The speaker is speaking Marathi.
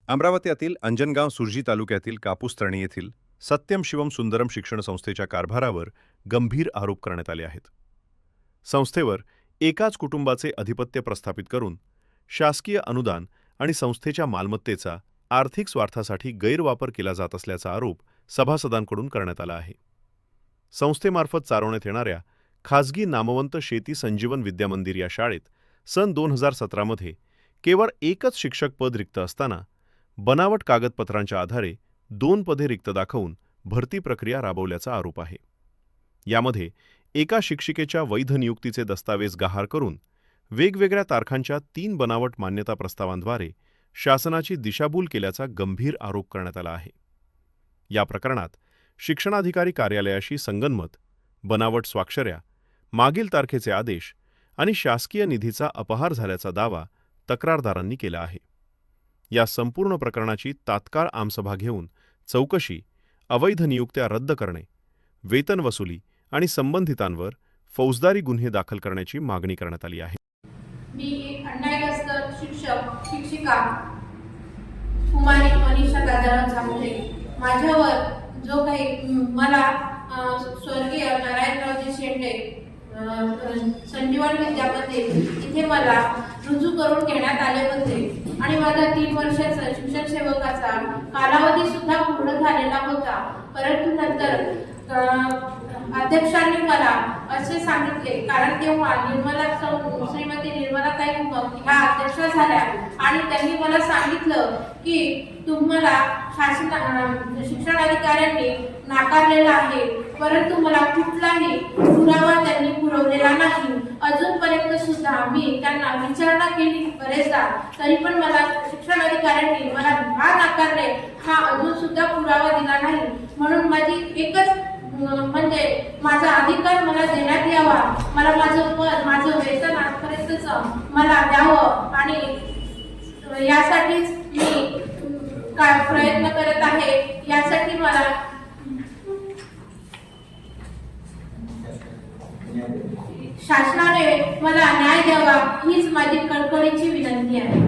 अमरावतीतील अंजनगाव सुरजी तालुक्यातील कापूस तळणी येथील सत्यम शिवम सुंदरम शिक्षण संस्थेच्या कारभारावर गंभीर आरोप करण्यात आले आहेत। संस्थेवर एकाच कुटुंबाचे अधिपत्य प्रस्थापित करून शासकीय अनुदान आणि संस्थेच्या मालमत्तेचा आर्थिक स्वार्थासाठी गैरवापर केला जात असल्याचा आरोप सभासदांकडून करण्यात आला आहे। संस्थेमार्फत चालवण्यात येणाऱ्या खाजगी नामवंत शेती संजीवन विद्यामंदिर या शाळेत सन 2017 मध्ये केवळ एकच शिक्षक पद रिक्त असताना बनावट कागदपत्रांच्या आधारे 2 पदे रिक्त दाखवून भरती प्रक्रिया राबवल्याचा आरोप आहे। यामध्ये एका शिक्षिकेच्या वैध नियुक्तीचे दस्तावेज गहाळ करून वेगवेगळ्या तारखांच्या 3 बनावट मान्यता प्रस्तावांद्वारे शासनाची दिशाभूल केल्याचा गंभीर आरोप करण्यात आला आहे। या प्रकरणात शिक्षणाधिकारी कार्यालयाशी संगनमत, बनावट स्वाक्षऱ्या, मागील तारखेचे आदेश आणि शासकीय निधीचा अपहार झाल्याचा दावा तक्रारदारांनी केला आहे। या संपूर्ण प्रकरणाची तात्काळ आमसभा घेऊन चौकशी, अवैध नियुक्त्या रद्द करणे, वेतन वसुली आणि संबंधितांवर फौजदारी गुन्हे दाखल करण्याची मागणी करण्यात आली आहे। मी अण्णागस्त शिक्षिका कुमारी मनीषा दादाराव जांभळे, माझ्यावर जो काही मला स्वर्गीय नारायणरावजी शेंडे संजीवन विद्यामंदिर इथे मला रुजू करून घेण्यात आले होते आणि माझा 3 वर्षाचा शिक्षण सेवकाचा कालावधी सुद्धा पूर्ण झालेला होता। परंतु नंतर अध्यक्षांनी मला असे सांगितले, कारण तेव्हा श्रीमती निर्मलाताई ह्या अध्यक्ष झाल्या आणि त्यांनी मला सांगितलं की तुम्हाला शिक्षणाधिकाऱ्यांनी नाकारलेला आहे, परंतु मला कुठलाही पुरावा त्यांनी पुरवलेला नाही। अजूनपर्यंत सुद्धा मी त्यांना विचारणा केली बरेचदा, तरी पण मला शिक्षणाधिकाऱ्यांनी मला हा नाकारले हा अजून सुद्धा पुरावा दिला नाही। म्हणून माझी एकच म्हणजे माझा अधिकार मला देण्यात यावा, मला माझं पद माझं वेतन आजपर्यंतच मला द्यावं आणि यासाठीच मी काय प्रयत्न करत आहे। यासाठी मला शासनाने मला न्याय द्यावा हीच माझी कळकळीची विनंती आहे।